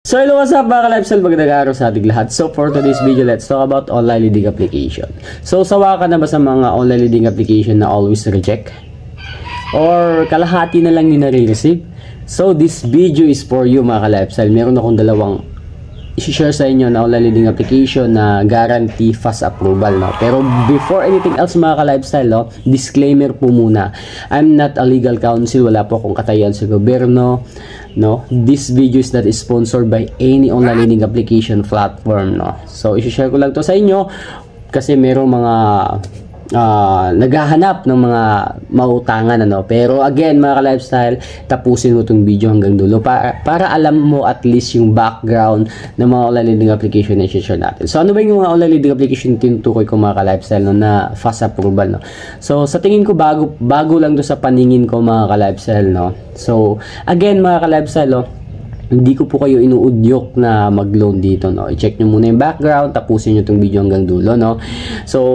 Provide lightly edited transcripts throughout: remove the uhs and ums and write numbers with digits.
So hello, what's up mga ka-lifestyle, magandang araw sa ating lahat. So for today's video, let's talk about online leading application. So sawa ka na ba sa mga online leading application na always reject? Or kalahati na lang yung nare-receive? So this video is for you mga ka-lifestyle. Meron akong dalawang i-share sa inyo na online leading application na guarantee fast approval, no? Pero before anything else mga ka-lifestyle, no, disclaimer po muna. I'm not a legal counsel, wala po akong katayan sa gobyerno, no? This video is not sponsored by any online leading application platform, no? So i-share ko lang to sa inyo kasi merong mga naghahanap ng mga mautangan, ano. Pero again mga ka-lifestyle, tapusin mo itong video hanggang dulo para alam mo at least yung background ng mga online leading application na i-share natin. So ano ba yung mga online leading application tinutukoy ko mga ka-lifestyle, no, na fast approval, no? So sa tingin ko bago lang do sa paningin ko mga ka-lifestyle, no. So again mga ka-lifestyle, no, hindi ko po kayo inuudyok na mag-loan dito, no. I-check nyo muna yung background, tapusin nyo itong video hanggang dulo, no. So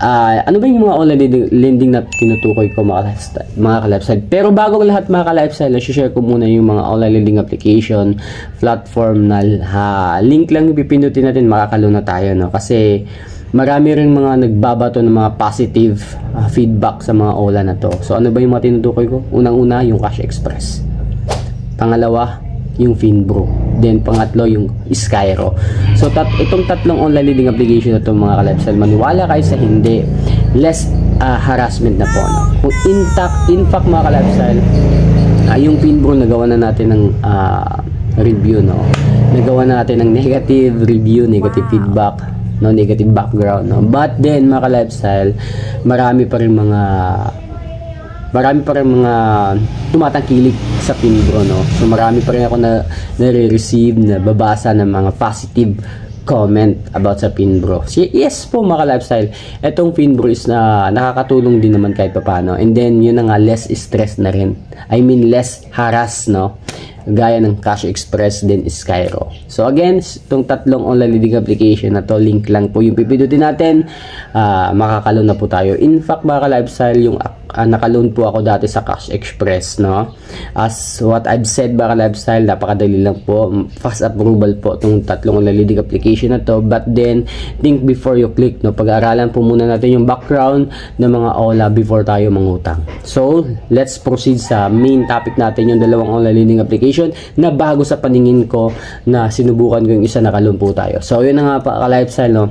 ano ba yung mga online lending na tinutukoy ko mga ka-lifestyle? Pero bago lahat mga ka-lifestyle, share ko muna yung mga online lending application platform na link lang ipipindutin natin, makakaloan na tayo, no. Kasi marami rin mga nagbabato ng mga positive feedback sa mga OLA na to. So ano ba yung mga tinutukoy ko? Unang-una yung Cash Express, pangalawa yung Finbro, then pangatlo yung Skyro. So itong tatlong online leading application na to mga ka-lifestyle, maniwala kayo sa hindi, less harassment na po, no? Kung in fact mga ka-lifestyle, yung Finbro nagawa na natin ng review, no? Nagawa na natin ng negative review, negative feedback, no, negative background, no? But then mga ka-lifestyle, marami pa rin mga tumatangkilik sa Finbro, no? So marami pa rin ako na nare-receive, na babasa ng mga positive comment about sa Finbro. Yes po mga ka-lifestyle, etong Finbro is na nakakatulong din naman kahit paano. And then yun na nga, less stress na rin. I mean less harass, no? Gaya ng Cash Express din Skyro. So again, itong tatlong online leading application na to, link lang po yung pipindutin natin, makakaloan na po tayo. In fact mga ka-lifestyle, yung nakaloan po ako dati sa Cash Express, no? As what I've said mga ka-lifestyle, napakadali lang po, fast approval po itong tatlong online leading application na to. But then think before you click, no? Pag-aaralan po muna natin yung background ng mga OLA before tayo mangutang. So let's proceed sa main topic natin, yung dalawang online leading application na bago sa paningin ko, na sinubukan ko yung isa, nakaloan po tayo. So yun na nga pa ka-lifestyle, no?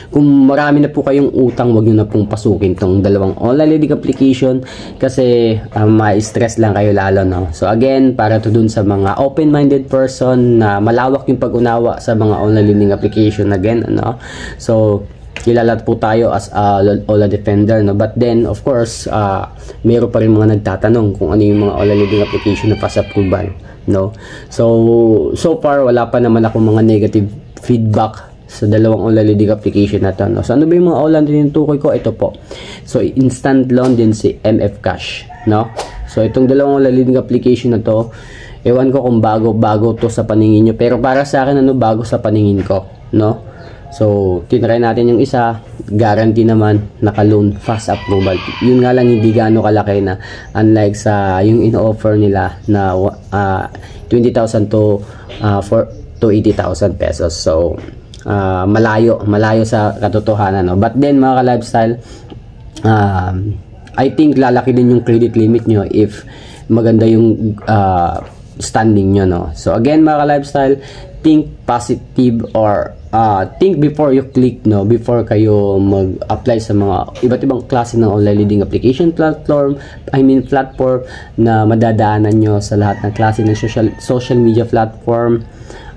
Kung marami na po kayong utang, wag nyo na pong pasukin tong dalawang online leading application kasi ma-stress lang kayo lalo, no? So again, para to dun sa mga open-minded person na malawak yung pag-unawa sa mga online leading application, again, ano? So kilala po tayo as OLA defender, no? But then of course meron pa rin mga nagtatanong kung ano yung mga OLA leading application na fast approval, no? So far wala pa naman ako mga negative feedback sa dalawang online leading application na to, no? So ano ba yung mga OLA na tinutukoy ko? Ito po. So instant loan din si MF Cash, no? So itong dalawang online leading application na to, ewan ko kung bago to sa paningin nyo, pero para sa akin, ano, bago sa paningin ko, no? So tinry natin yung isa, guarantee naman, naka-loan, fast approval. Yun nga lang, hindi gaano kalaki na, unlike sa yung in-offer nila na 20,000 to 80,000 pesos. So malayo sa katotohanan, no? But then mga ka-lifestyle, I think lalaki din yung credit limit nyo if maganda yung standing nyo, no? So again mga ka-lifestyle, think positive, or think before you click, no? Before kayo mag-apply sa mga iba't ibang klase ng online leading application platform na madadaanan nyo sa lahat ng klase ng social media platform,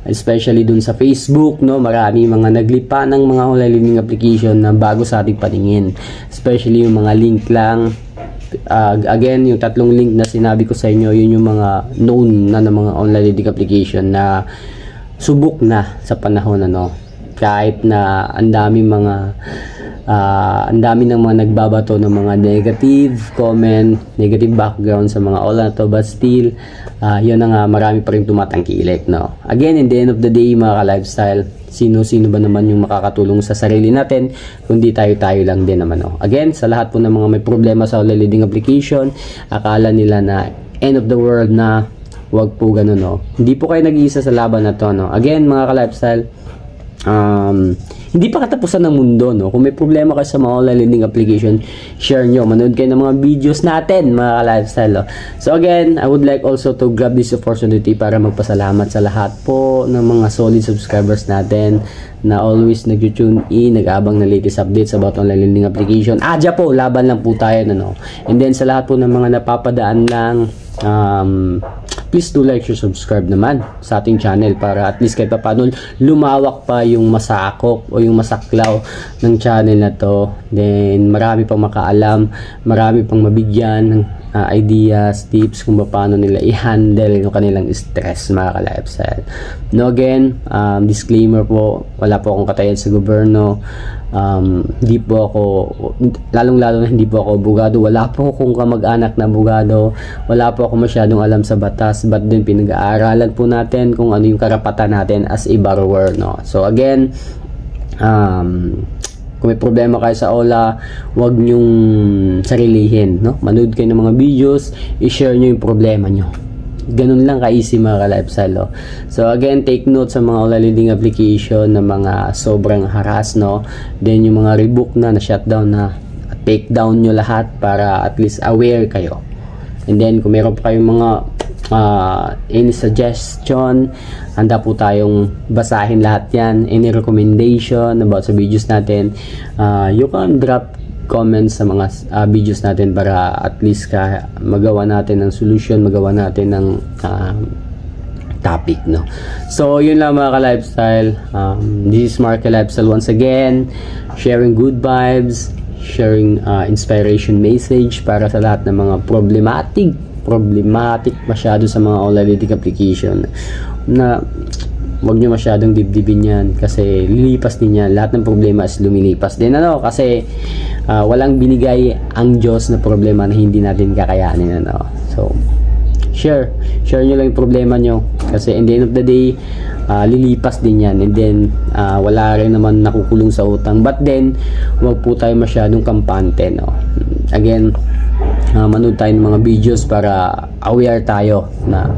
especially dun sa Facebook, no? Marami mga naglipa ng mga online leading application na bago sa ating paningin, especially yung mga link lang. Again, yung tatlong link na sinabi ko sa inyo, yun yung mga known na ng mga online leading application na subok na sa panahon, ano? Kahit na ang dami ng mga nagbabato ng mga negative comment, negative background sa mga OLA na to, but still yun na nga, marami pa rin tumatangkilik, no? Again, in the end of the day mga ka-lifestyle, sino-sino ba naman yung makakatulong sa sarili natin kundi tayo lang din naman, no? Again, sa lahat po ng mga may problema sa online leading application, akala nila na end of the world na, Huwag po ganun, no. Hindi po kayo nag-iisa sa laban na to, no. Again, mga ka-lifestyle, hindi pa katapusan ng mundo, no. Kung may problema kayo sa mga online lending application, share nyo, manood kayo ng mga videos natin, mga ka-lifestyle, no. So again, I would like also to grab this opportunity para magpasalamat sa lahat po ng mga solid subscribers natin na always nag-tune in, nag-abang na latest updates about online lending application. Adya po, laban lang po tayo, no. And then sa lahat po ng mga napapadaan lang, please do like, share, subscribe naman sa ating channel para at least kahit pa paano lumawak pa yung masakop o yung masaklaw ng channel na to. Then marami pang makaalam, marami pang mabigyan ng ideas, tips kung paano nila i-handle yung kanilang stress, mga ka-lifestyle. No, again, disclaimer po, wala po akong katayan sa gobyerno. Hindi po ako, lalong-lalo na hindi po ako abogado, wala po akong kamag-anak na abogado, wala po ako masyadong alam sa batas, but din pinag-aaralan po natin kung ano yung karapatan natin as a borrower, no. So again, kung may problema kayo sa OLA, huwag nyong sarilihin, no? Manood kayo ng mga videos, i-share nyo yung problema nyo. Ganun lang ka-easy, mga ka-lifestyle, no? So again, take note sa mga online lending application na mga sobrang harass, no? Then yung mga rebook na shutdown na, take down nyo lahat para at least aware kayo. And then kung meron pa kayong mga any suggestion, handa po tayong basahin lahat yan. Any recommendation about sa videos natin, you can drop comments sa mga videos natin para at least magawa natin ng solution, magawa natin ng topic, no. So yun lang, mga ka-lifestyle. This is Mark Lifestyle once again, sharing good vibes, sharing inspiration message para sa lahat ng mga problematic masyado sa mga online lending application, na wag nyo masyadong dibdibin yan kasi lilipas din yan. Lahat ng problema is lumilipas din, ano, kasi walang binigay ang Diyos na problema na hindi natin kakayanin, ano. So share nyo lang yung problema nyo kasi in the end of the day, lilipas din yan. And then wala rin naman nakukulong sa utang, but then wag po tayo masyadong kampante, no. Again, manood tayo ng mga videos para aware tayo, na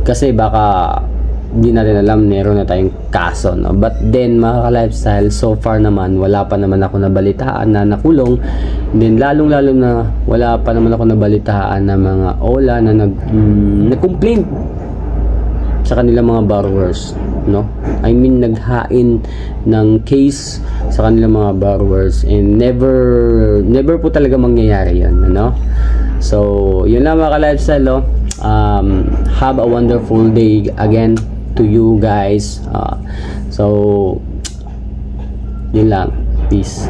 kasi baka hindi natin alam, meron na tayong kaso, no. But then, mga ka-lifestyle, so far naman wala pa naman ako nabalitaan na nakulong. And then lalong-lalo na wala pa naman ako nabalitaan na mga OLA na nag-complain sa kanilang mga borrowers, no. I mean, naghain ng case sa kanilang mga borrowers, and never po talaga mangyayari yun, ano. So yun lang, mga ka-lifestyle, no. Have a wonderful day again to you guys. So yun lang, peace.